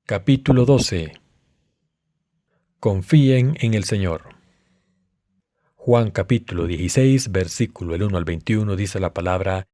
Capítulo 12. Confíen en el Señor. Juan capítulo 16, versículo el 1 al 21 dice la palabra: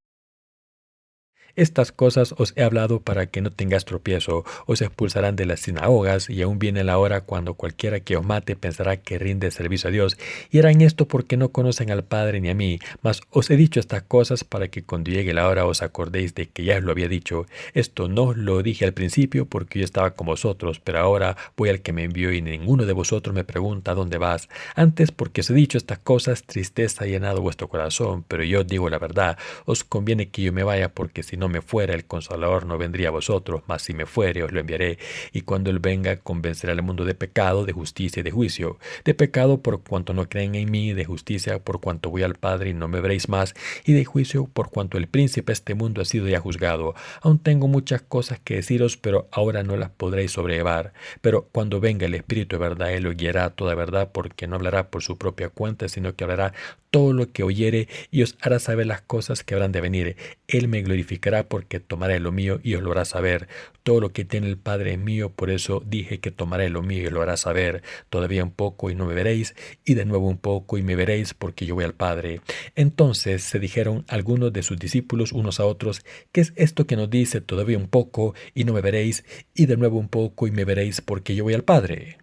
Estas cosas os he hablado para que no tengáis tropiezo. Os expulsarán de las sinagogas, y aún viene la hora cuando cualquiera que os mate pensará que rinde servicio a Dios. Y harán esto porque no conocen al Padre ni a mí. Mas os he dicho estas cosas para que cuando llegue la hora os acordéis de que ya os lo había dicho. Esto no os lo dije al principio porque yo estaba con vosotros, pero ahora voy al que me envió y ninguno de vosotros me pregunta ¿dónde vas? Antes, porque os he dicho estas cosas, tristeza ha llenado vuestro corazón, pero yo os digo la verdad. Os conviene que yo me vaya, porque si no me fuera, el Consolador no vendría a vosotros, mas si me fuere, os lo enviaré. Y cuando él venga, convencerá al mundo de pecado, de justicia y de juicio. De pecado, por cuanto no creen en mí; de justicia, por cuanto voy al Padre y no me veréis más; y de juicio, por cuanto el príncipe de este mundo ha sido ya juzgado. Aún tengo muchas cosas que deciros, pero ahora no las podréis sobrellevar. Pero cuando venga el Espíritu de verdad, él os guiará a toda verdad, porque no hablará por su propia cuenta, sino que hablará todo lo que oyere, y os hará saber las cosas que habrán de venir. Él me glorificará, porque tomaré lo mío y os lo hará saber. Todo lo que tiene el Padre es mío, por eso dije que tomaré lo mío y os lo hará saber. Todavía un poco y no me veréis, y de nuevo un poco y me veréis, porque yo voy al Padre. Entonces se dijeron algunos de sus discípulos unos a otros: ¿Qué es esto que nos dice, todavía un poco y no me veréis, y de nuevo un poco y me veréis, porque yo voy al Padre?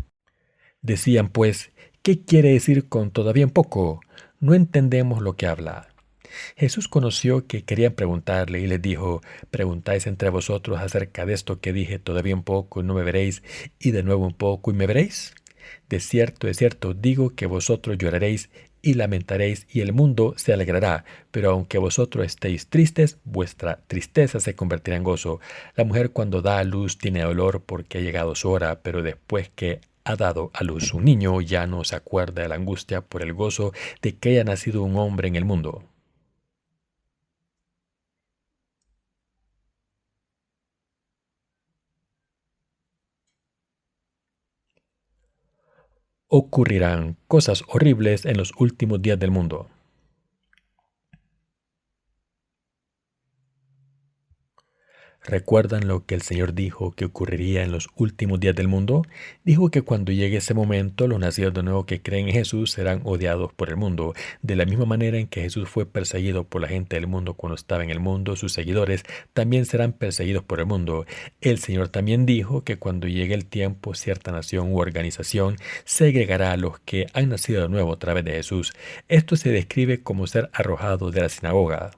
Decían pues: ¿Qué quiere decir con todavía un poco? No entendemos lo que habla. Jesús conoció que querían preguntarle y les dijo: ¿Preguntáis entre vosotros acerca de esto que dije, todavía un poco y no me veréis, y de nuevo un poco y me veréis? De cierto, digo que vosotros lloraréis y lamentaréis, y el mundo se alegrará. Pero aunque vosotros estéis tristes, vuestra tristeza se convertirá en gozo. La mujer, cuando da a luz, tiene dolor porque ha llegado su hora, pero después que ha dado a luz un niño, ya no se acuerda de la angustia por el gozo de que haya nacido un hombre en el mundo. Ocurrirán cosas horribles en los últimos días del mundo. ¿Recuerdan lo que el Señor dijo que ocurriría en los últimos días del mundo? Dijo que cuando llegue ese momento, los nacidos de nuevo que creen en Jesús serán odiados por el mundo. De la misma manera en que Jesús fue perseguido por la gente del mundo cuando estaba en el mundo, sus seguidores también serán perseguidos por el mundo. El Señor también dijo que cuando llegue el tiempo, cierta nación u organización segregará a los que han nacido de nuevo a través de Jesús. Esto se describe como ser arrojado de la sinagoga.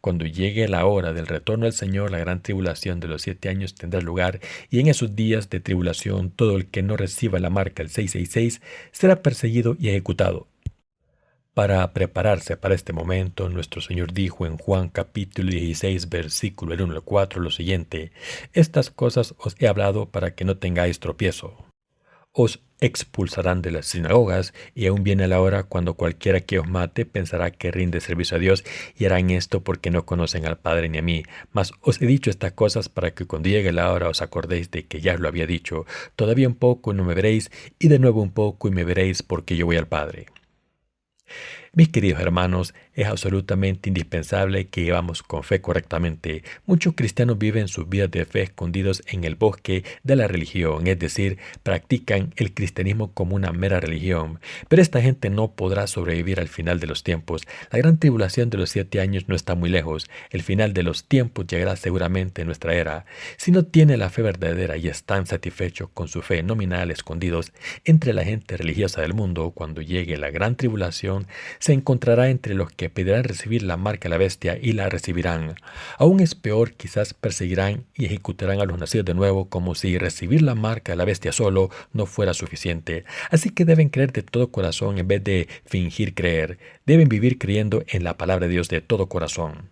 Cuando llegue la hora del retorno del Señor, la gran tribulación de los 7 años tendrá lugar, y en esos días de tribulación todo el que no reciba la marca del 666 será perseguido y ejecutado. Para prepararse para este momento, nuestro Señor dijo en Juan capítulo 16, versículo 1 al 4 lo siguiente: Estas cosas os he hablado para que no tengáis tropiezo. Os expulsarán de las sinagogas, y aún viene la hora cuando cualquiera que os mate pensará que rinde servicio a Dios, y harán esto porque no conocen al Padre ni a mí. Mas os he dicho estas cosas para que cuando llegue la hora os acordéis de que ya os lo había dicho. Todavía un poco y no me veréis, y de nuevo un poco y me veréis, porque yo voy al Padre. Mis queridos hermanos, es absolutamente indispensable que vivamos con fe correctamente. Muchos cristianos viven sus vidas de fe escondidos en el bosque de la religión, es decir, practican el cristianismo como una mera religión. Pero esta gente no podrá sobrevivir al final de los tiempos. La gran tribulación de los 7 años no está muy lejos. El final de los tiempos llegará seguramente en nuestra era. Si no tiene la fe verdadera y están satisfechos con su fe nominal escondidos entre la gente religiosa del mundo, cuando llegue la gran tribulación, se encontrará entre los que pedirán recibir la marca de la bestia y la recibirán. Aún es peor, quizás perseguirán y ejecutarán a los nacidos de nuevo, como si recibir la marca de la bestia solo no fuera suficiente. Así que deben creer de todo corazón en vez de fingir creer. Deben vivir creyendo en la palabra de Dios de todo corazón.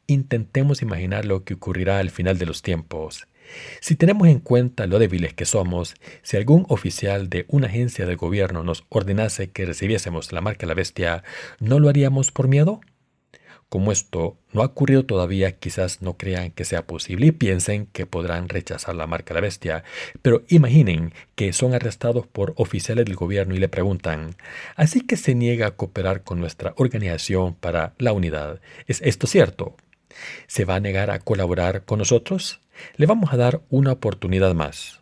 Intentemos imaginar lo que ocurrirá al final de los tiempos. Si tenemos en cuenta lo débiles que somos, si algún oficial de una agencia del gobierno nos ordenase que recibiésemos la marca de la bestia, ¿no lo haríamos por miedo? Como esto no ha ocurrido todavía, quizás no crean que sea posible y piensen que podrán rechazar la marca de la bestia. Pero imaginen que son arrestados por oficiales del gobierno y le preguntan: ¿así que se niega a cooperar con nuestra organización para la unidad? ¿Es esto cierto? ¿Se va a negar a colaborar con nosotros? Le vamos a dar una oportunidad más.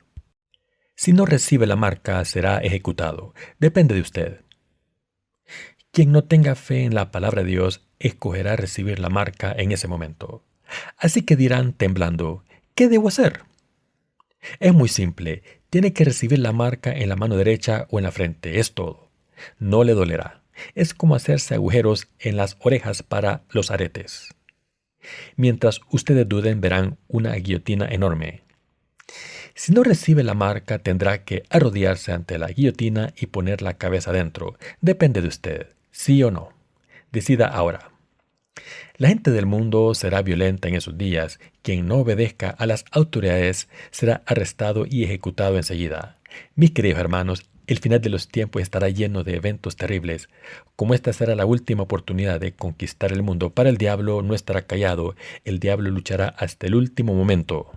Si no recibe la marca, será ejecutado. Depende de usted. Quien no tenga fe en la palabra de Dios, escogerá recibir la marca en ese momento. Así que dirán temblando, ¿qué debo hacer? Es muy simple. Tiene que recibir la marca en la mano derecha o en la frente. Es todo. No le dolerá. Es como hacerse agujeros en las orejas para los aretes. Mientras ustedes duden, verán una guillotina enorme. Si no recibe la marca, tendrá que arrodillarse ante la guillotina y poner la cabeza dentro. Depende de usted, sí o no. Decida ahora. La gente del mundo será violenta en esos días. Quien no obedezca a las autoridades será arrestado y ejecutado enseguida. Mis queridos hermanos, el final de los tiempos estará lleno de eventos terribles. Como esta será la última oportunidad de conquistar el mundo para el diablo, no estará callado. El diablo luchará hasta el último momento.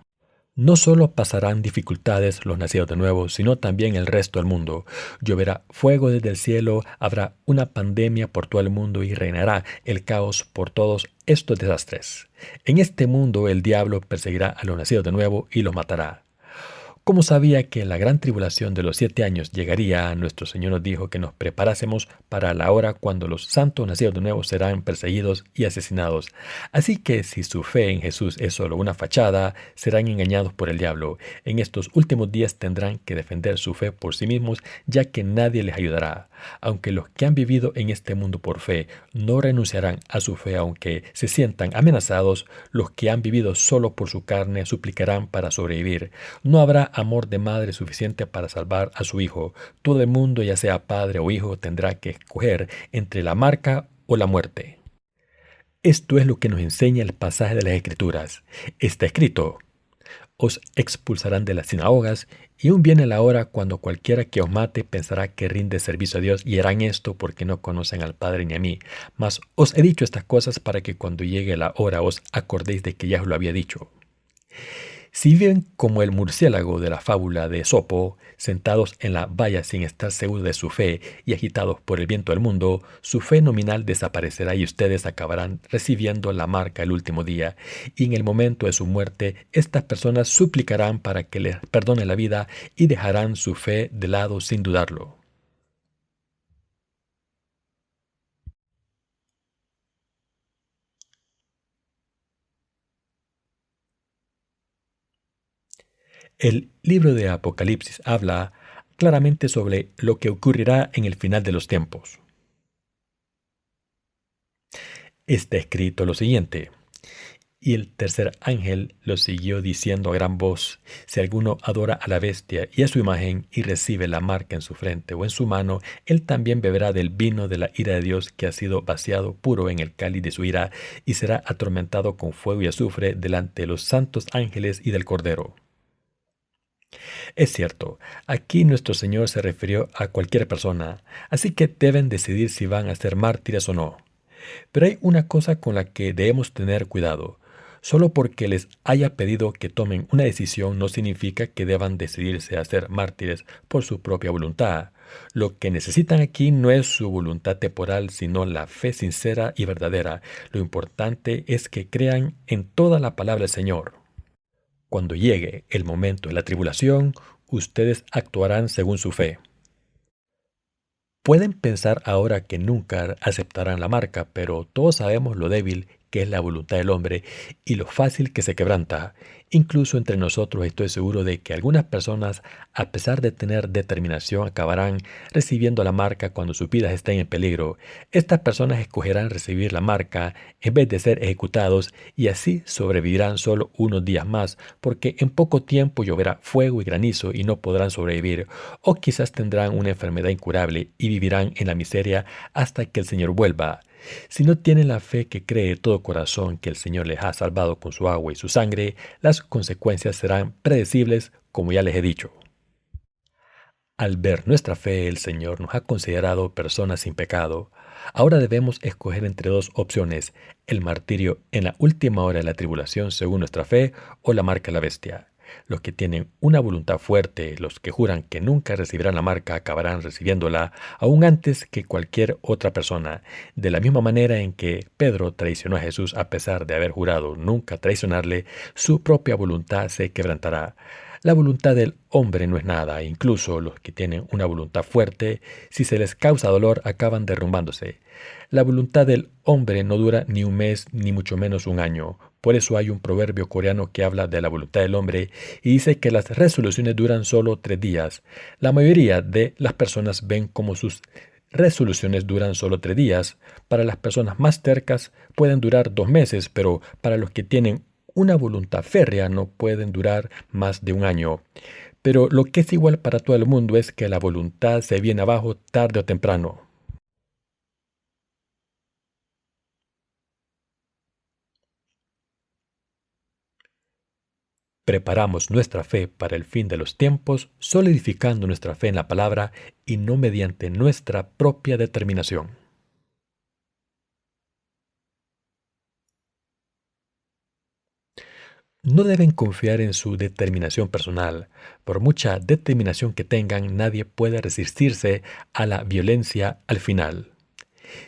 No solo pasarán dificultades los nacidos de nuevo, sino también el resto del mundo. Lloverá fuego desde el cielo, habrá una pandemia por todo el mundo y reinará el caos por todos estos desastres. En este mundo el diablo perseguirá a los nacidos de nuevo y los matará. Como sabía que la gran tribulación de los 7 años llegaría, nuestro Señor nos dijo que nos preparásemos para la hora cuando los santos nacidos de nuevo serán perseguidos y asesinados. Así que si su fe en Jesús es solo una fachada, serán engañados por el diablo. En estos últimos días tendrán que defender su fe por sí mismos, ya que nadie les ayudará. Aunque los que han vivido en este mundo por fe no renunciarán a su fe aunque se sientan amenazados, los que han vivido solo por su carne suplicarán para sobrevivir. No habrá amor de madre suficiente para salvar a su hijo. Todo el mundo, ya sea padre o hijo, tendrá que escoger entre la marca o la muerte. Esto es lo que nos enseña el pasaje de las Escrituras. Está escrito: os expulsarán de las sinagogas, y aún viene la hora cuando cualquiera que os mate pensará que rinde servicio a Dios, y harán esto porque no conocen al Padre ni a mí. Mas os he dicho estas cosas para que cuando llegue la hora os acordéis de que ya os lo había dicho. Si viven como el murciélago de la fábula de Esopo, sentados en la valla sin estar seguros de su fe y agitados por el viento del mundo, su fe nominal desaparecerá y ustedes acabarán recibiendo la marca el último día. Y en el momento de su muerte, estas personas suplicarán para que les perdone la vida y dejarán su fe de lado sin dudarlo. El libro de Apocalipsis habla claramente sobre lo que ocurrirá en el final de los tiempos. Está escrito lo siguiente: y el tercer ángel lo siguió diciendo a gran voz: si alguno adora a la bestia y a su imagen y recibe la marca en su frente o en su mano, él también beberá del vino de la ira de Dios que ha sido vaciado puro en el cáliz de su ira, y será atormentado con fuego y azufre delante de los santos ángeles y del Cordero. Es cierto, aquí nuestro Señor se refirió a cualquier persona, así que deben decidir si van a ser mártires o no. Pero hay una cosa con la que debemos tener cuidado. Solo porque les haya pedido que tomen una decisión no significa que deban decidirse a ser mártires por su propia voluntad. Lo que necesitan aquí no es su voluntad temporal, sino la fe sincera y verdadera. Lo importante es que crean en toda la palabra del Señor. Cuando llegue el momento de la tribulación, ustedes actuarán según su fe. Pueden pensar ahora que nunca aceptarán la marca, pero todos sabemos lo débil que es la voluntad del hombre y lo fácil que se quebranta. Incluso entre nosotros estoy seguro de que algunas personas, a pesar de tener determinación, acabarán recibiendo la marca cuando sus vidas estén en peligro. Estas personas escogerán recibir la marca en vez de ser ejecutados y así sobrevivirán solo unos días más, porque en poco tiempo lloverá fuego y granizo y no podrán sobrevivir, o quizás tendrán una enfermedad incurable y vivirán en la miseria hasta que el Señor vuelva. Si no tienen la fe que cree de todo corazón que el Señor les ha salvado con su agua y su sangre, las consecuencias serán predecibles, como ya les he dicho. Al ver nuestra fe, el Señor nos ha considerado personas sin pecado. Ahora debemos escoger entre dos opciones: el martirio en la última hora de la tribulación según nuestra fe, o la marca de la bestia. Los que tienen una voluntad fuerte, los que juran que nunca recibirán la marca, acabarán recibiéndola aún antes que cualquier otra persona. De la misma manera en que Pedro traicionó a Jesús a pesar de haber jurado nunca traicionarle, su propia voluntad se quebrantará. La voluntad del hombre no es nada, incluso los que tienen una voluntad fuerte, si se les causa dolor, acaban derrumbándose. La voluntad del hombre no dura ni un mes, ni mucho menos un año. Por eso hay un proverbio coreano que habla de la voluntad del hombre y dice que las resoluciones duran solo 3 días. La mayoría de las personas ven como sus resoluciones duran solo 3 días. Para las personas más tercas pueden durar 2 meses, pero para los que tienen una voluntad férrea no pueden durar más de un año. Pero lo que es igual para todo el mundo es que la voluntad se viene abajo tarde o temprano. Preparamos nuestra fe para el fin de los tiempos, solidificando nuestra fe en la palabra y no mediante nuestra propia determinación. No deben confiar en su determinación personal. Por mucha determinación que tengan, nadie puede resistirse a la violencia al final.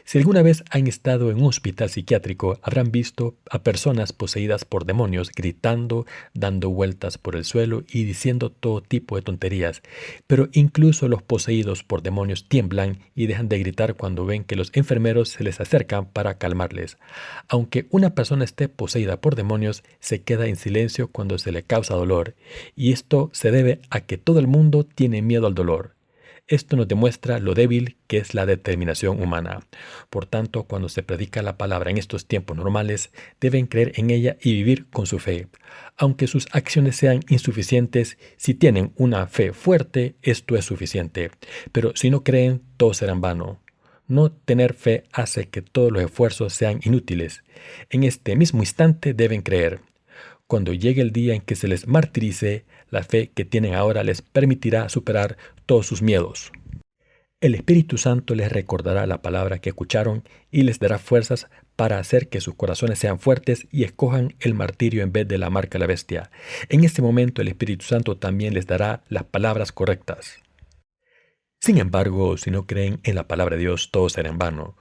Si alguna vez han estado en un hospital psiquiátrico, habrán visto a personas poseídas por demonios gritando, dando vueltas por el suelo y diciendo todo tipo de tonterías. Pero incluso los poseídos por demonios tiemblan y dejan de gritar cuando ven que los enfermeros se les acercan para calmarles. Aunque una persona esté poseída por demonios, se queda en silencio cuando se le causa dolor. Y esto se debe a que todo el mundo tiene miedo al dolor. Esto nos demuestra lo débil que es la determinación humana. Por tanto, cuando se predica la palabra en estos tiempos normales, deben creer en ella y vivir con su fe. Aunque sus acciones sean insuficientes, si tienen una fe fuerte, esto es suficiente. Pero si no creen, todo será en vano. No tener fe hace que todos los esfuerzos sean inútiles. En este mismo instante deben creer. Cuando llegue el día en que se les martirice, la fe que tienen ahora les permitirá superar todos sus miedos. El Espíritu Santo les recordará la palabra que escucharon y les dará fuerzas para hacer que sus corazones sean fuertes y escojan el martirio en vez de la marca de la bestia. En este momento el Espíritu Santo también les dará las palabras correctas. Sin embargo, si no creen en la palabra de Dios, todo será en vano.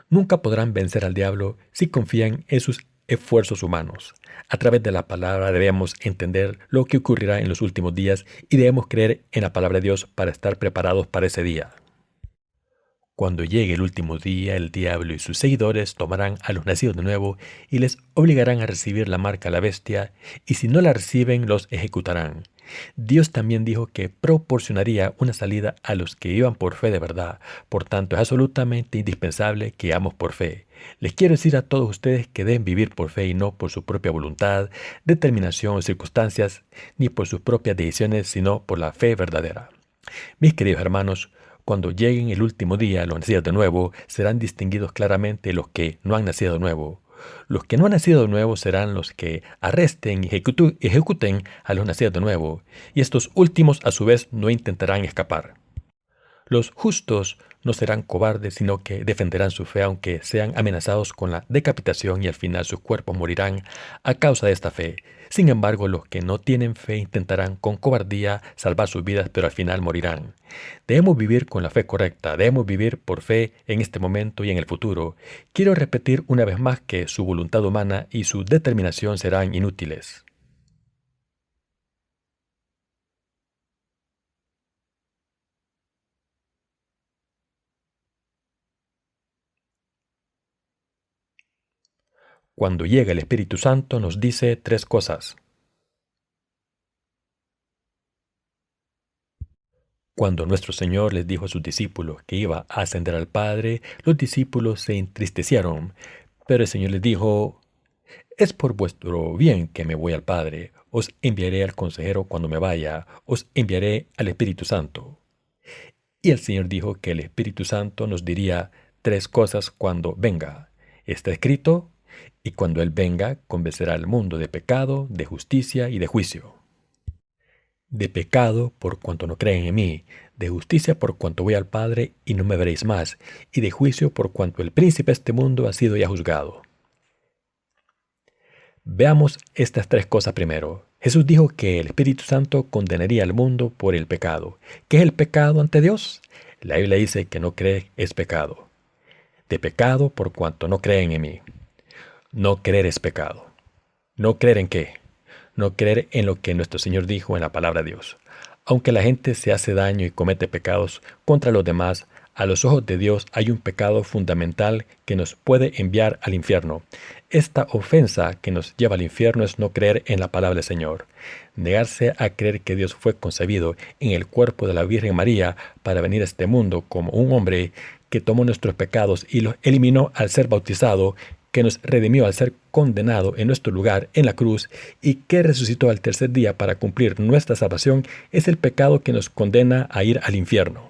Nunca podrán vencer al diablo si confían en sus esfuerzos humanos. A través de la palabra debemos entender lo que ocurrirá en los últimos días y debemos creer en la palabra de Dios para estar preparados para ese día. Cuando llegue el último día, el diablo y sus seguidores tomarán a los nacidos de nuevo y les obligarán a recibir la marca de la bestia, y si no la reciben, los ejecutarán. Dios también dijo que proporcionaría una salida a los que iban por fe de verdad. Por tanto, es absolutamente indispensable que vivamos por fe. Les quiero decir a todos ustedes que deben vivir por fe y no por su propia voluntad, determinación o circunstancias, ni por sus propias decisiones, sino por la fe verdadera. Mis queridos hermanos, cuando lleguen el último día, los nacidos de nuevo serán distinguidos claramente los que no han nacido de nuevo. Los que no han nacido de nuevo serán los que arresten y ejecuten a los nacidos de nuevo, y estos últimos a su vez no intentarán escapar. Los justos no serán cobardes, sino que defenderán su fe aunque sean amenazados con la decapitación y al final sus cuerpos morirán a causa de esta fe. Sin embargo, los que no tienen fe intentarán con cobardía salvar sus vidas, pero al final morirán. Debemos vivir con la fe correcta, debemos vivir por fe en este momento y en el futuro. Quiero repetir una vez más que su voluntad humana y su determinación serán inútiles. Cuando llega el Espíritu Santo nos dice 3 cosas. Cuando nuestro Señor les dijo a sus discípulos que iba a ascender al Padre, los discípulos se entristecieron, pero el Señor les dijo: es por vuestro bien que me voy al Padre. Os enviaré al consejero cuando me vaya, os enviaré al Espíritu Santo. Y el Señor dijo que el Espíritu Santo nos diría 3 cosas cuando venga. Está escrito, y cuando Él venga, convencerá al mundo de pecado, de justicia y de juicio. De pecado por cuanto no creen en mí, de justicia por cuanto voy al Padre y no me veréis más, y de juicio por cuanto el príncipe de este mundo ha sido ya juzgado. Veamos estas 3 cosas primero. Jesús dijo que el Espíritu Santo condenaría al mundo por el pecado. ¿Qué es el pecado ante Dios? La Biblia dice que no creer es pecado. De pecado por cuanto no creen en mí. No creer es pecado. ¿No creer en qué? no creer en lo que nuestro Señor dijo en la palabra de Dios. Aunque la gente se hace daño y comete pecados contra los demás, a los ojos de Dios hay un pecado fundamental que nos puede enviar al infierno. Esta ofensa que nos lleva al infierno es no creer en la palabra del Señor. Negarse a creer que Dios fue concebido en el cuerpo de la Virgen María para venir a este mundo como un hombre que tomó nuestros pecados y los eliminó al ser bautizado, que nos redimió al ser condenado en nuestro lugar en la cruz y que resucitó al tercer día para cumplir nuestra salvación, es el pecado que nos condena a ir al infierno.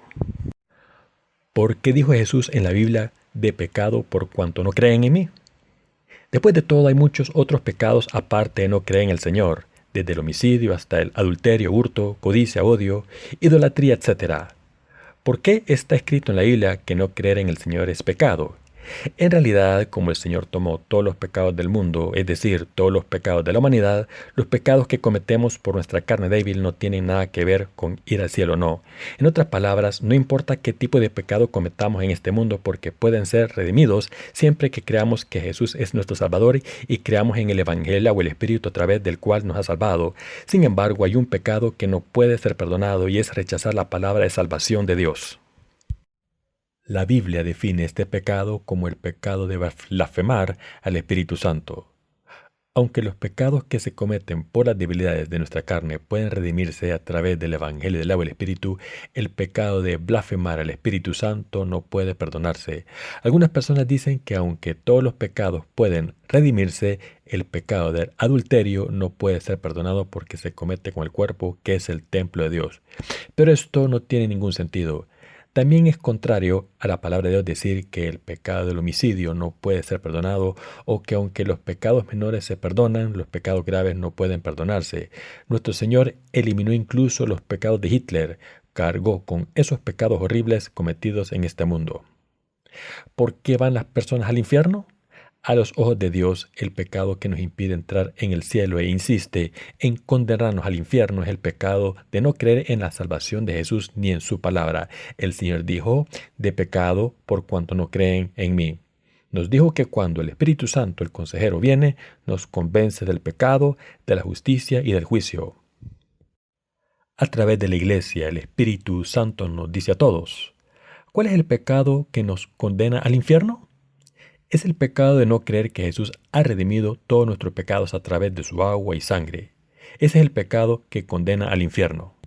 ¿Por qué dijo Jesús en la Biblia de pecado por cuanto no creen en mí? Después de todo hay muchos otros pecados aparte de no creer en el Señor, desde el homicidio hasta el adulterio, hurto, codicia, odio, idolatría, etc. ¿Por qué está escrito en la Biblia que no creer en el Señor es pecado? En realidad, como el Señor tomó todos los pecados del mundo, es decir, todos los pecados de la humanidad, los pecados que cometemos por nuestra carne débil no tienen nada que ver con ir al cielo o no. En otras palabras, no importa qué tipo de pecado cometamos en este mundo porque pueden ser redimidos siempre que creamos que Jesús es nuestro Salvador y creamos en el Evangelio o el Espíritu a través del cual nos ha salvado. Sin embargo, hay un pecado que no puede ser perdonado y es rechazar la palabra de salvación de Dios. La Biblia define este pecado como el pecado de blasfemar al Espíritu Santo. Aunque los pecados que se cometen por las debilidades de nuestra carne pueden redimirse a través del Evangelio del agua y el Espíritu, el pecado de blasfemar al Espíritu Santo no puede perdonarse. Algunas personas dicen que aunque todos los pecados pueden redimirse, el pecado del adulterio no puede ser perdonado porque se comete con el cuerpo, que es el templo de Dios. Pero esto no tiene ningún sentido. También es contrario a la palabra de Dios decir que el pecado del homicidio no puede ser perdonado o que aunque los pecados menores se perdonan, los pecados graves no pueden perdonarse. Nuestro Señor eliminó incluso los pecados de Hitler, cargó con esos pecados horribles cometidos en este mundo. ¿Por qué van las personas al infierno? A los ojos de Dios, el pecado que nos impide entrar en el cielo e insiste en condenarnos al infierno es el pecado de no creer en la salvación de Jesús ni en su palabra. El Señor dijo, de pecado por cuanto no creen en mí. Nos dijo que cuando el Espíritu Santo, el consejero, viene, nos convence del pecado, de la justicia y del juicio. A través de la Iglesia, el Espíritu Santo nos dice a todos, ¿cuál es el pecado que nos condena al infierno? Es el pecado de no creer que Jesús ha redimido todos nuestros pecados a través de su agua y sangre. Ese es el pecado que condena al infierno.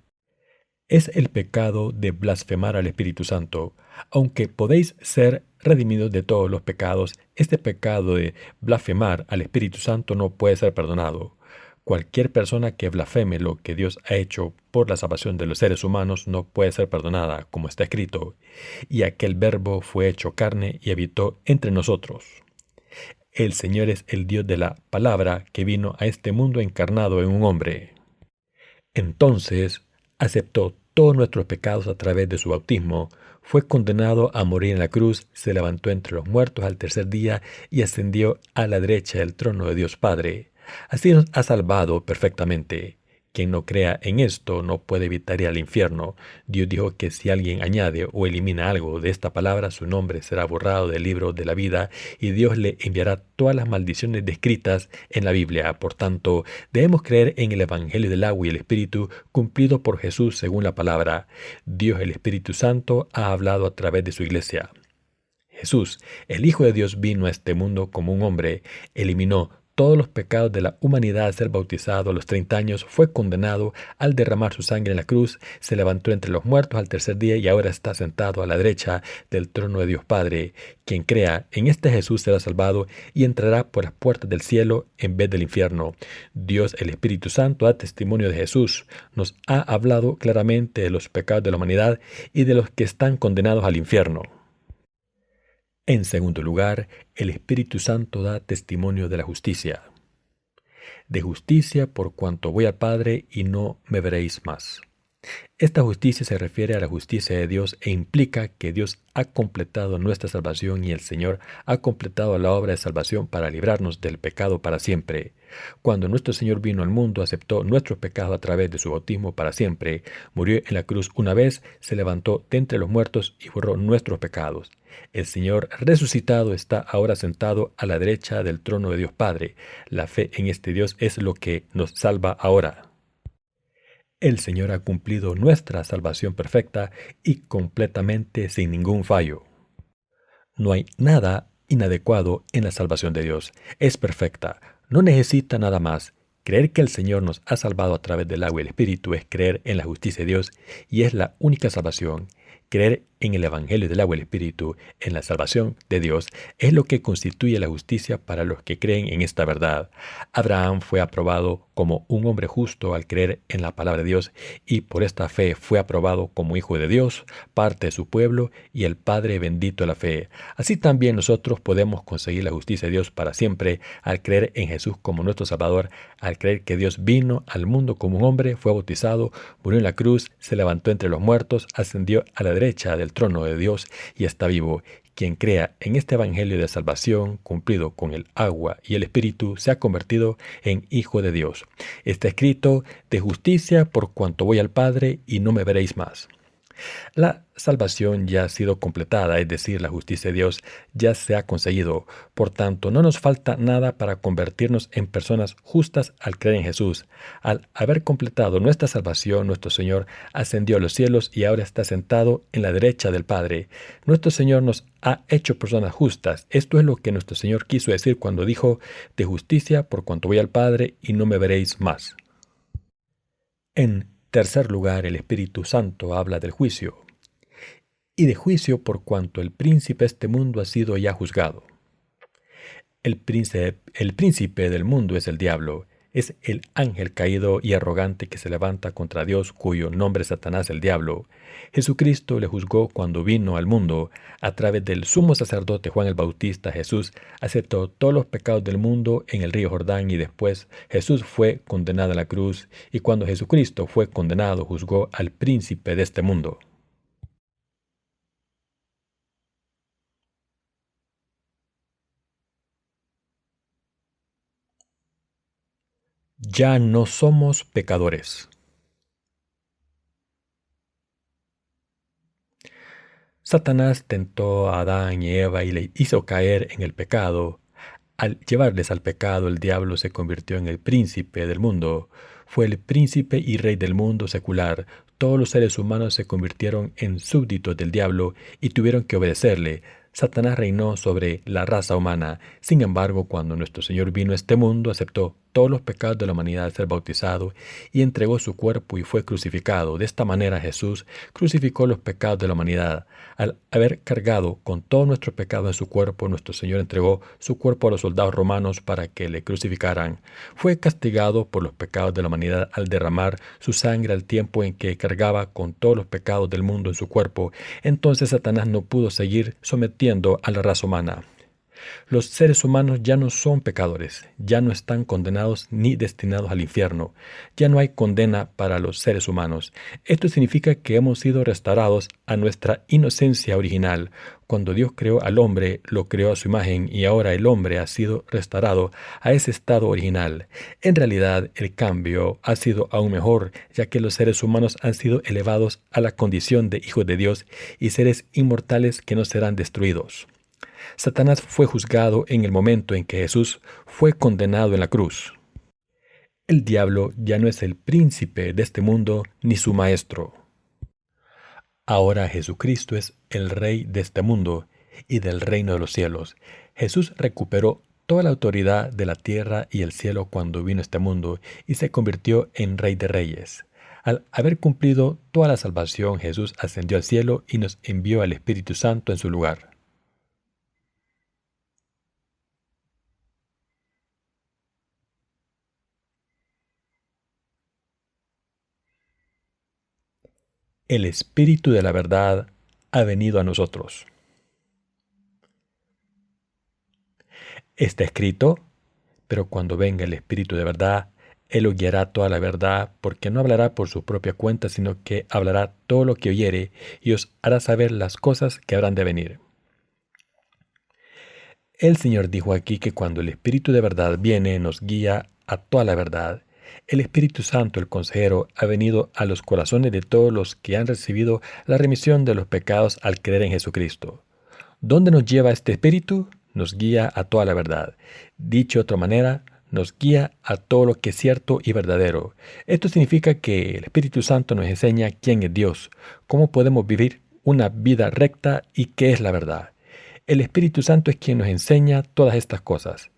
Es el pecado de blasfemar al Espíritu Santo. Aunque podéis ser redimidos de todos los pecados, este pecado de blasfemar al Espíritu Santo no puede ser perdonado. Cualquier persona que blasfeme lo que Dios ha hecho por la salvación de los seres humanos no puede ser perdonada, como está escrito. Y aquel verbo fue hecho carne y habitó entre nosotros. El Señor es el Dios de la palabra que vino a este mundo encarnado en un hombre. Entonces aceptó todos nuestros pecados a través de su bautismo, fue condenado a morir en la cruz, se levantó entre los muertos al tercer día y ascendió a la derecha del trono de Dios Padre. Así nos ha salvado perfectamente. Quien no crea en esto no puede evitar ir al infierno. Dios dijo que si alguien añade o elimina algo de esta palabra, su nombre será borrado del libro de la vida y Dios le enviará todas las maldiciones descritas en la Biblia. Por tanto, debemos creer en el Evangelio del agua y el Espíritu cumplido por Jesús según la palabra. Dios, el Espíritu Santo, ha hablado a través de su iglesia. Jesús, el Hijo de Dios, vino a este mundo como un hombre, eliminó todos los pecados de la humanidad al ser bautizado a los 30 años, fue condenado al derramar su sangre en la cruz, se levantó entre los muertos al tercer día y ahora está sentado a la derecha del trono de Dios Padre. Quien crea en este Jesús será salvado y entrará por las puertas del cielo en vez del infierno. Dios, el Espíritu Santo, da testimonio de Jesús. Nos ha hablado claramente de los pecados de la humanidad y de los que están condenados al infierno. En segundo lugar, el Espíritu Santo da testimonio de la justicia. De justicia por cuanto voy al Padre y no me veréis más. Esta justicia se refiere a la justicia de Dios e implica que Dios ha completado nuestra salvación y el Señor ha completado la obra de salvación para librarnos del pecado para siempre. Cuando nuestro Señor vino al mundo, aceptó nuestros pecados a través de su bautismo para siempre, murió en la cruz una vez, se levantó de entre los muertos y borró nuestros pecados. El Señor resucitado está ahora sentado a la derecha del trono de Dios Padre. La fe en este Dios es lo que nos salva ahora. El Señor ha cumplido nuestra salvación perfecta y completamente sin ningún fallo. No hay nada inadecuado en la salvación de Dios. Es perfecta. No necesita nada más. Creer que el Señor nos ha salvado a través del agua y el Espíritu es creer en la justicia de Dios y es la única salvación. Creer en el Evangelio del agua y el Espíritu, en la salvación de Dios, es lo que constituye la justicia para los que creen en esta verdad. Abraham fue aprobado como un hombre justo al creer en la palabra de Dios y por esta fe fue aprobado como hijo de Dios, parte de su pueblo y el Padre bendito de la fe. Así también nosotros podemos conseguir la justicia de Dios para siempre al creer en Jesús como nuestro Salvador, al creer que Dios vino al mundo como un hombre, fue bautizado, murió en la cruz, se levantó entre los muertos, ascendió a la derecha del trono de Dios y está vivo. Quien crea en este evangelio de salvación cumplido con el agua y el Espíritu se ha convertido en hijo de Dios. Está escrito: de justicia por cuanto voy al Padre y no me veréis más. La salvación ya ha sido completada, es decir, la justicia de Dios ya se ha conseguido. Por tanto, no nos falta nada para convertirnos en personas justas al creer en Jesús. Al haber completado nuestra salvación, nuestro Señor ascendió a los cielos y ahora está sentado en la derecha del Padre. Nuestro Señor nos ha hecho personas justas. Esto es lo que nuestro Señor quiso decir cuando dijo: de justicia por cuanto voy al Padre y no me veréis más. En tercer lugar, el Espíritu Santo habla del juicio, y de juicio por cuanto el príncipe de este mundo ha sido ya juzgado. El príncipe del mundo es el diablo, es el ángel caído y arrogante que se levanta contra Dios, cuyo nombre es Satanás el diablo. Jesucristo le juzgó cuando vino al mundo. A través del sumo sacerdote Juan el Bautista, Jesús aceptó todos los pecados del mundo en el río Jordán y después Jesús fue condenado a la cruz, y cuando Jesucristo fue condenado juzgó al príncipe de este mundo. Ya no somos pecadores. Satanás tentó a Adán y Eva y le hizo caer en el pecado. Al llevarles al pecado, el diablo se convirtió en el príncipe del mundo. Fue el príncipe y rey del mundo secular. Todos los seres humanos se convirtieron en súbditos del diablo y tuvieron que obedecerle. Satanás reinó sobre la raza humana. Sin embargo, cuando nuestro Señor vino a este mundo, aceptó todos los pecados de la humanidad al ser bautizado y entregó su cuerpo y fue crucificado. De esta manera Jesús crucificó los pecados de la humanidad. Al haber cargado con todos nuestros pecados en su cuerpo, nuestro Señor entregó su cuerpo a los soldados romanos para que le crucificaran. Fue castigado por los pecados de la humanidad al derramar su sangre al tiempo en que cargaba con todos los pecados del mundo en su cuerpo. Entonces Satanás no pudo seguir sometiendo a la raza humana. Los seres humanos ya no son pecadores, ya no están condenados ni destinados al infierno, ya no hay condena para los seres humanos. Esto significa que hemos sido restaurados a nuestra inocencia original. Cuando Dios creó al hombre, lo creó a su imagen y ahora el hombre ha sido restaurado a ese estado original. En realidad, el cambio ha sido aún mejor, ya que los seres humanos han sido elevados a la condición de hijos de Dios y seres inmortales que no serán destruidos. Satanás fue juzgado en el momento en que Jesús fue condenado en la cruz. El diablo ya no es el príncipe de este mundo ni su maestro. Ahora Jesucristo es el rey de este mundo y del reino de los cielos. Jesús recuperó toda la autoridad de la tierra y el cielo cuando vino a este mundo y se convirtió en rey de reyes. Al haber cumplido toda la salvación, Jesús ascendió al cielo y nos envió al Espíritu Santo en su lugar. El Espíritu de la verdad ha venido a nosotros. Está escrito: pero cuando venga el Espíritu de verdad, Él lo guiará a toda la verdad, porque no hablará por su propia cuenta, sino que hablará todo lo que oyere y os hará saber las cosas que habrán de venir. El Señor dijo aquí que cuando el Espíritu de verdad viene, nos guía a toda la verdad. El Espíritu Santo, el consejero, ha venido a los corazones de todos los que han recibido la remisión de los pecados al creer en Jesucristo. ¿Dónde nos lleva este Espíritu? Nos guía a toda la verdad. Dicho de otra manera, nos guía a todo lo que es cierto y verdadero. Esto significa que el Espíritu Santo nos enseña quién es Dios, cómo podemos vivir una vida recta y qué es la verdad. El Espíritu Santo es quien nos enseña todas estas cosas.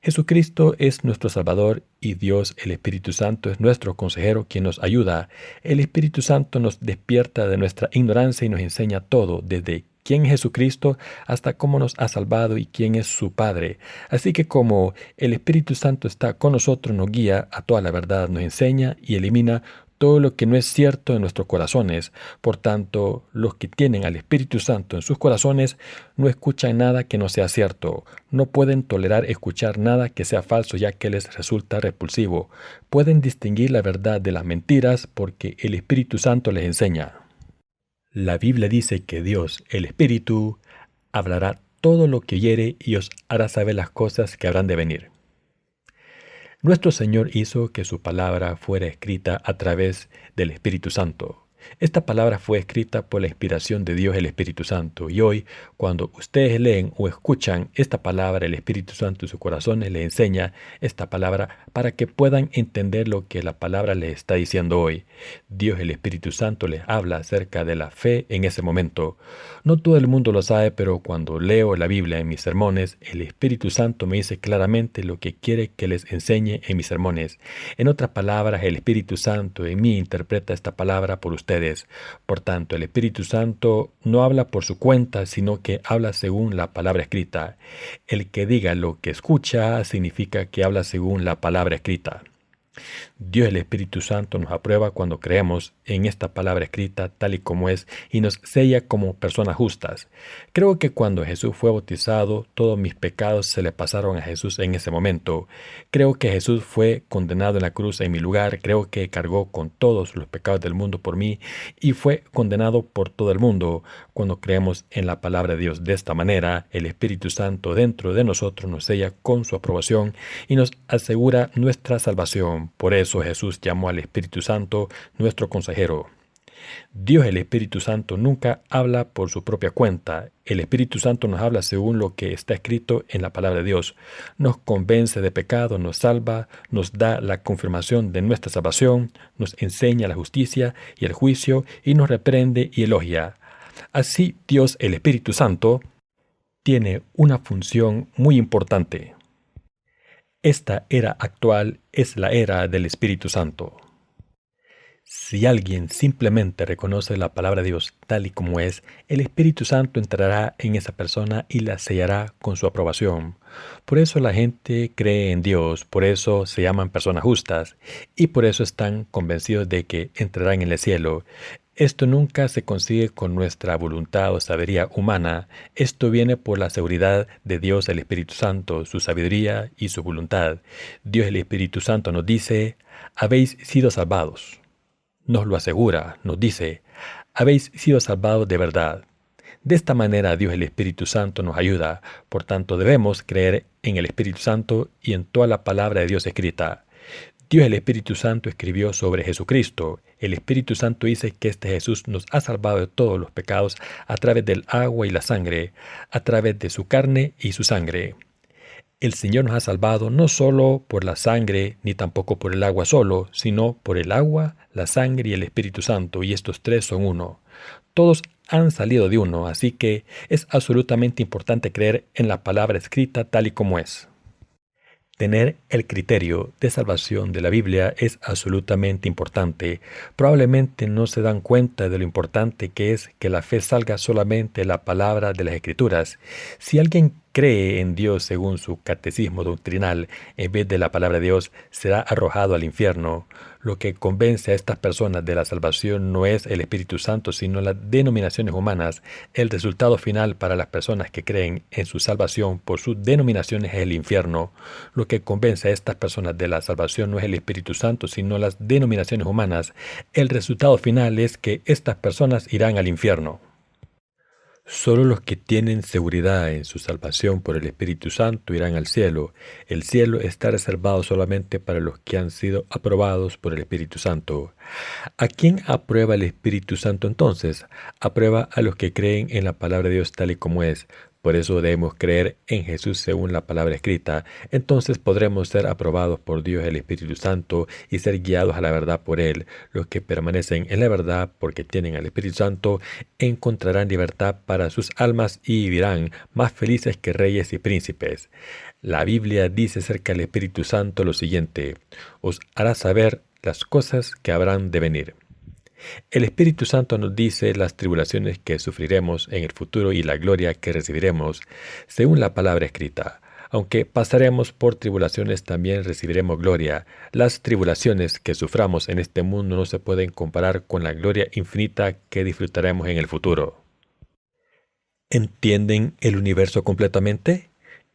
Jesucristo es nuestro Salvador y Dios, el Espíritu Santo, es nuestro consejero quien nos ayuda. El Espíritu Santo nos despierta de nuestra ignorancia y nos enseña todo, desde quién es Jesucristo hasta cómo nos ha salvado y quién es su Padre. Así que como el Espíritu Santo está con nosotros, nos guía a toda la verdad, nos enseña y elimina todo lo que no es cierto en nuestros corazones. Por tanto, los que tienen al Espíritu Santo en sus corazones no escuchan nada que no sea cierto. No pueden tolerar escuchar nada que sea falso, ya que les resulta repulsivo. Pueden distinguir la verdad de las mentiras porque el Espíritu Santo les enseña. La Biblia dice que Dios, el Espíritu, hablará todo lo que oyere y os hará saber las cosas que habrán de venir. Nuestro Señor hizo que su palabra fuera escrita a través del Espíritu Santo. Esta palabra fue escrita por la inspiración de Dios el Espíritu Santo, y hoy, cuando ustedes leen o escuchan esta palabra, el Espíritu Santo en sus corazones les enseña esta palabra para que puedan entender lo que la palabra les está diciendo hoy. Dios el Espíritu Santo les habla acerca de la fe en ese momento. No todo el mundo lo sabe, pero cuando leo la Biblia en mis sermones, el Espíritu Santo me dice claramente lo que quiere que les enseñe en mis sermones. En otras palabras, el Espíritu Santo en mí interpreta esta palabra por ustedes. Por tanto, el Espíritu Santo no habla por su cuenta, sino que habla según la palabra escrita. El que diga lo que escucha significa que habla según la palabra escrita. Dios el Espíritu Santo nos aprueba cuando creemos en esta palabra escrita tal y como es y nos sella como personas justas. Creo que cuando Jesús fue bautizado, todos mis pecados se le pasaron a Jesús en ese momento. Creo que Jesús fue condenado en la cruz en mi lugar. Creo que cargó con todos los pecados del mundo por mí y fue condenado por todo el mundo. Cuando creemos en la palabra de Dios de esta manera, el Espíritu Santo dentro de nosotros nos sella con su aprobación y nos asegura nuestra salvación. Por eso Jesús llamó al Espíritu Santo nuestro consejero. Dios el Espíritu Santo nunca habla por su propia cuenta. El Espíritu Santo nos habla según lo que está escrito en la palabra de Dios. Nos convence de pecado, nos salva, nos da la confirmación de nuestra salvación, nos enseña la justicia y el juicio y nos reprende y elogia. Así Dios el Espíritu Santo tiene una función muy importante. Esta era actual es la era del Espíritu Santo. Si alguien simplemente reconoce la palabra de Dios tal y como es, el Espíritu Santo entrará en esa persona y la sellará con su aprobación. Por eso la gente cree en Dios, por eso se llaman personas justas y por eso están convencidos de que entrarán en el cielo. Esto nunca se consigue con nuestra voluntad o sabiduría humana. Esto viene por la seguridad de Dios el Espíritu Santo, su sabiduría y su voluntad. Dios el Espíritu Santo nos dice, habéis sido salvados. Nos lo asegura, nos dice, habéis sido salvados de verdad. De esta manera Dios el Espíritu Santo nos ayuda. Por tanto debemos creer en el Espíritu Santo y en toda la palabra de Dios escrita. Dios el Espíritu Santo escribió sobre Jesucristo. El Espíritu Santo dice que este Jesús nos ha salvado de todos los pecados a través del agua y la sangre, a través de su carne y su sangre. El Señor nos ha salvado no solo por la sangre, ni tampoco por el agua solo, sino por el agua, la sangre y el Espíritu Santo, y estos tres son uno. Todos han salido de uno, así que es absolutamente importante creer en la palabra escrita tal y como es. Tener el criterio de salvación de la Biblia es absolutamente importante. Probablemente no se dan cuenta de lo importante que es que la fe salga solamente de la palabra de las Escrituras. Si alguien cree en Dios según su catecismo doctrinal en vez de la palabra de Dios será arrojado al infierno. Lo que convence a estas personas de la salvación no es el Espíritu Santo, sino las denominaciones humanas. El resultado final para las personas que creen en su salvación por sus denominaciones es el infierno. Lo que convence a estas personas de la salvación no es el Espíritu Santo, sino las denominaciones humanas. El resultado final es que estas personas irán al infierno. Solo los que tienen seguridad en su salvación por el Espíritu Santo irán al cielo. El cielo está reservado solamente para los que han sido aprobados por el Espíritu Santo. ¿A quién aprueba el Espíritu Santo entonces? Aprueba a los que creen en la palabra de Dios tal y como es. Por eso debemos creer en Jesús según la palabra escrita. Entonces podremos ser aprobados por Dios el Espíritu Santo y ser guiados a la verdad por Él. Los que permanecen en la verdad porque tienen al Espíritu Santo encontrarán libertad para sus almas y vivirán más felices que reyes y príncipes. La Biblia dice acerca del Espíritu Santo lo siguiente: os hará saber las cosas que habrán de venir. El Espíritu Santo nos dice las tribulaciones que sufriremos en el futuro y la gloria que recibiremos, según la palabra escrita. Aunque pasaremos por tribulaciones, también recibiremos gloria. Las tribulaciones que suframos en este mundo no se pueden comparar con la gloria infinita que disfrutaremos en el futuro. ¿Entienden el universo completamente?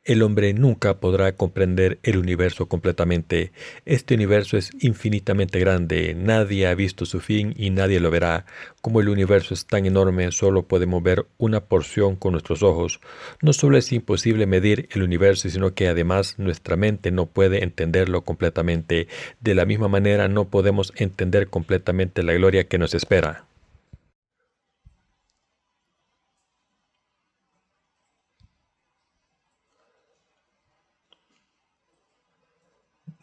El hombre nunca podrá comprender el universo completamente. Este universo es infinitamente grande, nadie ha visto su fin y nadie lo verá. Como el universo es tan enorme, solo podemos ver una porción con nuestros ojos. No solo es imposible medir el universo, sino que además nuestra mente no puede entenderlo completamente. De la misma manera, no podemos entender completamente la gloria que nos espera.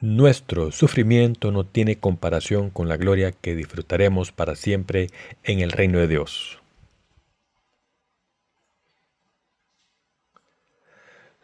Nuestro sufrimiento no tiene comparación con la gloria que disfrutaremos para siempre en el reino de Dios.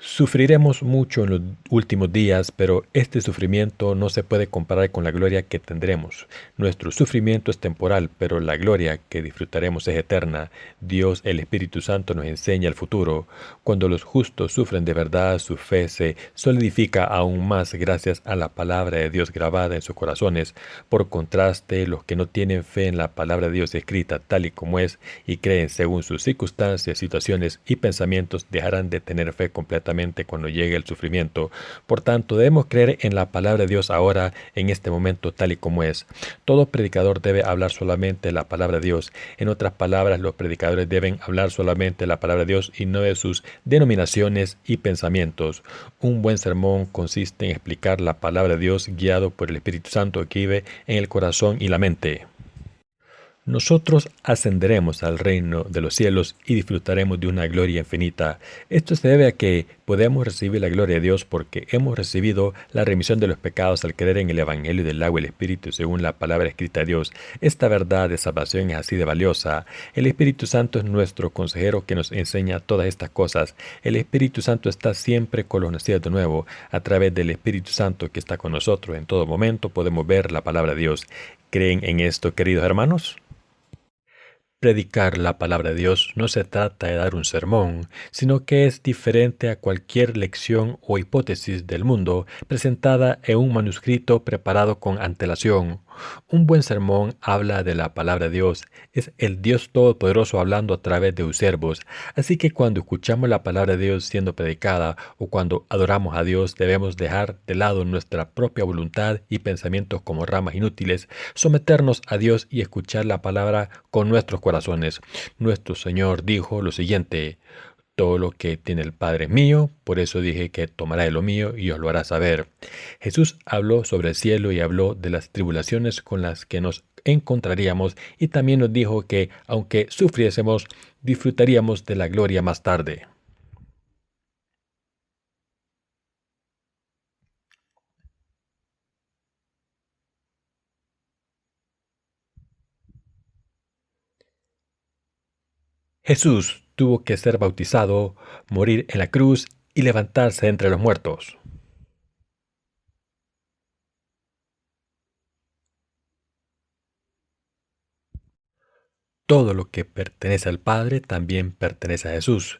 Sufriremos mucho en los últimos días, pero este sufrimiento no se puede comparar con la gloria que tendremos. Nuestro sufrimiento es temporal, pero la gloria que disfrutaremos es eterna. Dios, el Espíritu Santo, nos enseña el futuro. Cuando los justos sufren de verdad, su fe se solidifica aún más gracias a la palabra de Dios grabada en sus corazones. Por contraste, los que no tienen fe en la palabra de Dios escrita tal y como es y creen según sus circunstancias, situaciones y pensamientos, dejarán de tener fe completamente cuando llegue el sufrimiento. Por tanto, debemos creer en la palabra de Dios ahora, en este momento, tal y como es. Todo predicador debe hablar solamente la palabra de Dios. En otras palabras, los predicadores deben hablar solamente la palabra de Dios y no de sus denominaciones y pensamientos. Un buen sermón consiste en explicar la palabra de Dios guiado por el Espíritu Santo que vive en el corazón y la mente. Nosotros ascenderemos al reino de los cielos y disfrutaremos de una gloria infinita. Esto se debe a que podemos recibir la gloria de Dios porque hemos recibido la remisión de los pecados al creer en el Evangelio del agua y el Espíritu según la palabra escrita de Dios. Esta verdad de salvación es así de valiosa. El Espíritu Santo es nuestro consejero que nos enseña todas estas cosas. El Espíritu Santo está siempre con los nacidos de nuevo. A través del Espíritu Santo que está con nosotros en todo momento podemos ver la palabra de Dios. ¿Creen en esto, queridos hermanos? Predicar la palabra de Dios no se trata de dar un sermón, sino que es diferente a cualquier lección o hipótesis del mundo presentada en un manuscrito preparado con antelación. Un buen sermón habla de la palabra de Dios, es el Dios Todopoderoso hablando a través de sus siervos. Así que cuando escuchamos la palabra de Dios siendo predicada o cuando adoramos a Dios, debemos dejar de lado nuestra propia voluntad y pensamientos como ramas inútiles, someternos a Dios y escuchar la palabra con nuestros corazones. Nuestro Señor dijo lo siguiente: todo lo que tiene el Padre es mío, por eso dije que tomará de lo mío y os lo hará saber. Jesús habló sobre el cielo y habló de las tribulaciones con las que nos encontraríamos y también nos dijo que, aunque sufriésemos, disfrutaríamos de la gloria más tarde. Jesús tuvo que ser bautizado, morir en la cruz y levantarse entre los muertos. Todo lo que pertenece al Padre también pertenece a Jesús.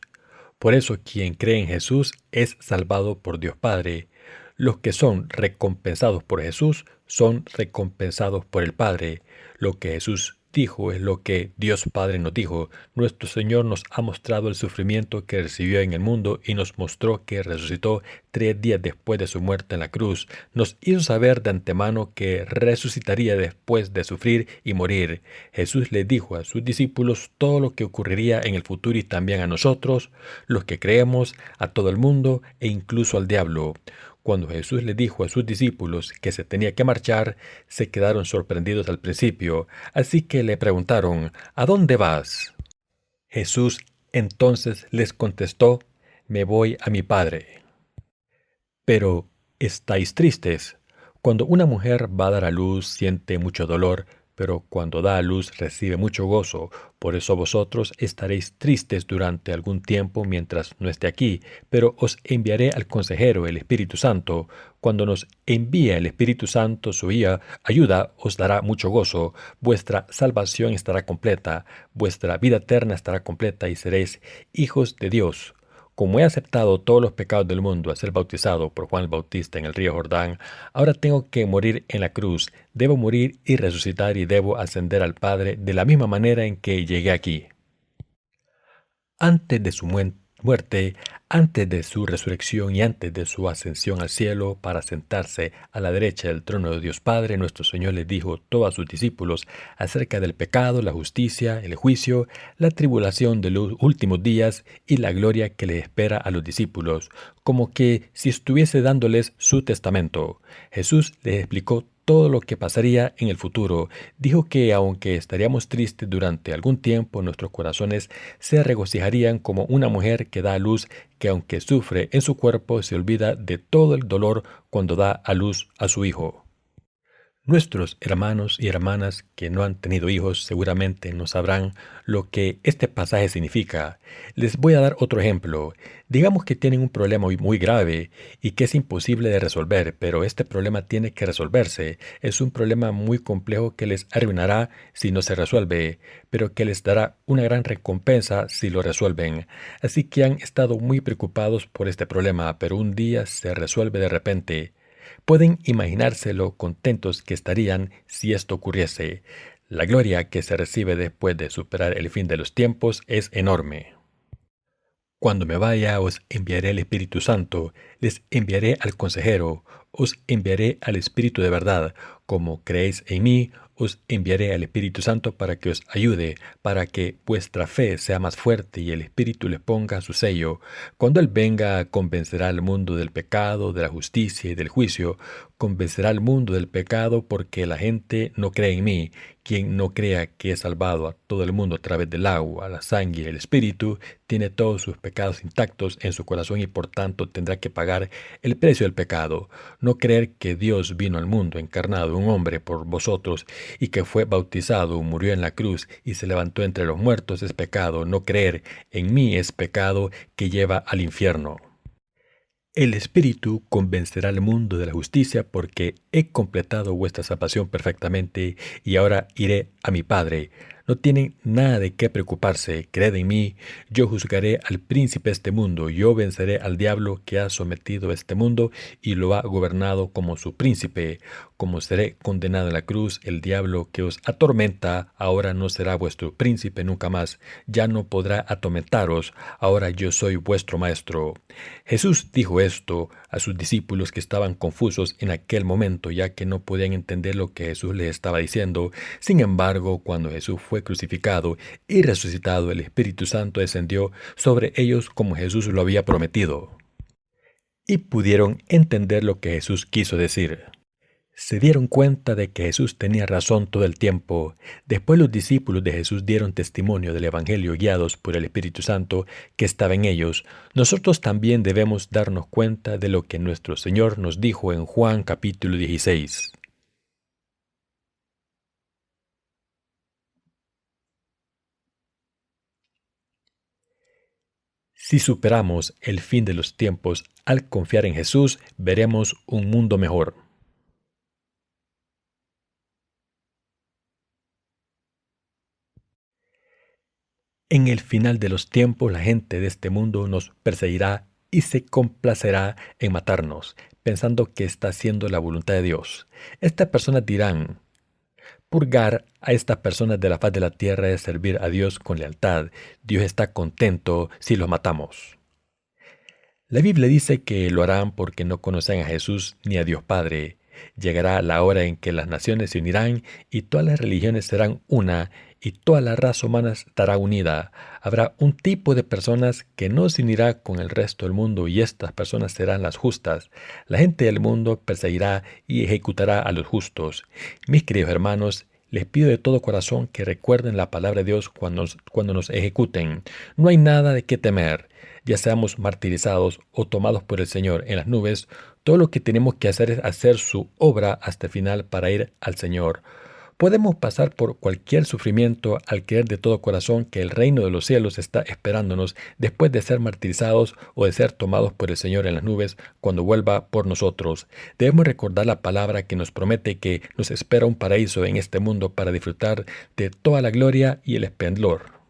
Por eso quien cree en Jesús es salvado por Dios Padre. Los que son recompensados por Jesús son recompensados por el Padre. Lo que Jesús dijo es lo que Dios Padre nos dijo. Nuestro Señor nos ha mostrado el sufrimiento que recibió en el mundo y nos mostró que resucitó 3 días después de su muerte en la cruz. Nos hizo saber de antemano que resucitaría después de sufrir y morir. Jesús le dijo a sus discípulos todo lo que ocurriría en el futuro y también a nosotros, los que creemos, a todo el mundo e incluso al diablo. Cuando Jesús le dijo a sus discípulos que se tenía que marchar, se quedaron sorprendidos al principio, así que le preguntaron, ¿a dónde vas? Jesús entonces les contestó, me voy a mi Padre. Pero, ¿estáis tristes? Cuando una mujer va a dar a luz siente mucho dolor, pero cuando da a luz recibe mucho gozo. Por eso vosotros estaréis tristes durante algún tiempo mientras no esté aquí, pero os enviaré al consejero, el Espíritu Santo. Cuando nos envíe el Espíritu Santo, su ayuda os dará mucho gozo. Vuestra salvación estará completa, vuestra vida eterna estará completa y seréis hijos de Dios. Como he aceptado todos los pecados del mundo a ser bautizado por Juan el Bautista en el río Jordán, ahora tengo que morir en la cruz, debo morir y resucitar y debo ascender al Padre de la misma manera en que llegué aquí. Antes de su muerte, antes de su resurrección y antes de su ascensión al cielo para sentarse a la derecha del trono de Dios Padre, nuestro Señor les dijo todo a sus discípulos acerca del pecado, la justicia, el juicio, la tribulación de los últimos días y la gloria que le espera a los discípulos, como que si estuviese dándoles su testamento. Jesús les explicó todo lo que pasaría en el futuro. Dijo que aunque estaríamos tristes durante algún tiempo, nuestros corazones se regocijarían como una mujer que da a luz, que aunque sufre en su cuerpo, se olvida de todo el dolor cuando da a luz a su hijo. Nuestros hermanos y hermanas que no han tenido hijos seguramente no sabrán lo que este pasaje significa. Les voy a dar otro ejemplo. Digamos que tienen un problema muy grave y que es imposible de resolver, pero este problema tiene que resolverse. Es un problema muy complejo que les arruinará si no se resuelve, pero que les dará una gran recompensa si lo resuelven. Así que han estado muy preocupados por este problema, pero un día se resuelve de repente. Pueden imaginarse lo contentos que estarían si esto ocurriese. La gloria que se recibe después de superar el fin de los tiempos es enorme. Cuando me vaya os enviaré el Espíritu Santo, les enviaré al consejero, os enviaré al Espíritu de verdad. Como creéis en mí, os enviaré al Espíritu Santo para que os ayude, para que vuestra fe sea más fuerte y el Espíritu les ponga su sello. Cuando Él venga, convencerá al mundo del pecado, de la justicia y del juicio. Convencerá al mundo del pecado porque la gente no cree en mí. Quien no crea que he salvado a todo el mundo a través del agua, la sangre y el Espíritu, tiene todos sus pecados intactos en su corazón y por tanto tendrá que pagar el precio del pecado. No creer que Dios vino al mundo encarnado un hombre por vosotros y que fue bautizado, murió en la cruz y se levantó entre los muertos es pecado. No creer en mí es pecado que lleva al infierno. El Espíritu convencerá al mundo de la justicia porque he completado vuestra salvación perfectamente y ahora iré a mi Padre. No tienen nada de qué preocuparse. Creed en mí, yo juzgaré al príncipe de este mundo. Yo venceré al diablo que ha sometido este mundo y lo ha gobernado como su príncipe. Como seré condenado en la cruz, el diablo que os atormenta ahora no será vuestro príncipe nunca más. Ya no podrá atormentaros. Ahora yo soy vuestro maestro. Jesús dijo esto a sus discípulos que estaban confusos en aquel momento, ya que no podían entender lo que Jesús les estaba diciendo. Sin embargo, cuando Jesús fue crucificado y resucitado, el Espíritu Santo descendió sobre ellos como Jesús lo había prometido. Y pudieron entender lo que Jesús quiso decir. Se dieron cuenta de que Jesús tenía razón todo el tiempo. Después los discípulos de Jesús dieron testimonio del Evangelio guiados por el Espíritu Santo que estaba en ellos. Nosotros también debemos darnos cuenta de lo que nuestro Señor nos dijo en Juan capítulo 16. Si superamos el fin de los tiempos al confiar en Jesús, veremos un mundo mejor. En el final de los tiempos, la gente de este mundo nos perseguirá y se complacerá en matarnos, pensando que está haciendo la voluntad de Dios. Estas personas dirán: purgar a estas personas de la faz de la tierra es servir a Dios con lealtad. Dios está contento si los matamos. La Biblia dice que lo harán porque no conocen a Jesús ni a Dios Padre. Llegará la hora en que las naciones se unirán y todas las religiones serán una y toda la raza humana estará unida. Habrá un tipo de personas que no se unirá con el resto del mundo y estas personas serán las justas. La gente del mundo perseguirá y ejecutará a los justos. Mis queridos hermanos, les pido de todo corazón que recuerden la palabra de Dios cuando nos ejecuten. No hay nada de qué temer. Ya seamos martirizados o tomados por el Señor en las nubes, todo lo que tenemos que hacer es hacer su obra hasta el final para ir al Señor. Podemos pasar por cualquier sufrimiento al creer de todo corazón que el reino de los cielos está esperándonos después de ser martirizados o de ser tomados por el Señor en las nubes cuando vuelva por nosotros. Debemos recordar la palabra que nos promete que nos espera un paraíso en este mundo para disfrutar de toda la gloria y el esplendor.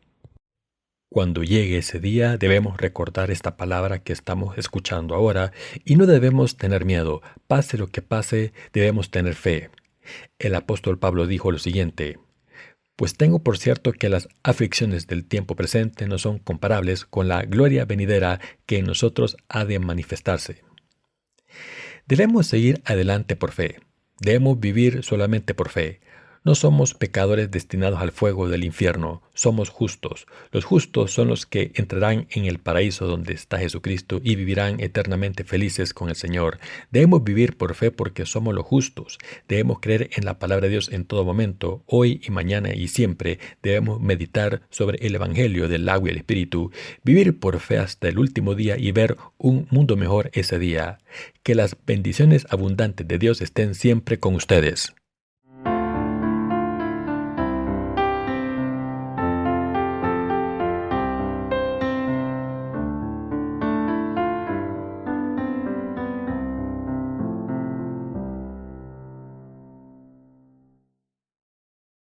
Cuando llegue ese día, debemos recordar esta palabra que estamos escuchando ahora y no debemos tener miedo. Pase lo que pase, debemos tener fe. El apóstol Pablo dijo lo siguiente: pues tengo por cierto que las aflicciones del tiempo presente no son comparables con la gloria venidera que en nosotros ha de manifestarse. Debemos seguir adelante por fe. Debemos vivir solamente por fe. No somos pecadores destinados al fuego del infierno, somos justos. Los justos son los que entrarán en el paraíso donde está Jesucristo y vivirán eternamente felices con el Señor. Debemos vivir por fe porque somos los justos. Debemos creer en la palabra de Dios en todo momento, hoy y mañana y siempre. Debemos meditar sobre el Evangelio del agua y el Espíritu, vivir por fe hasta el último día y ver un mundo mejor ese día. Que las bendiciones abundantes de Dios estén siempre con ustedes.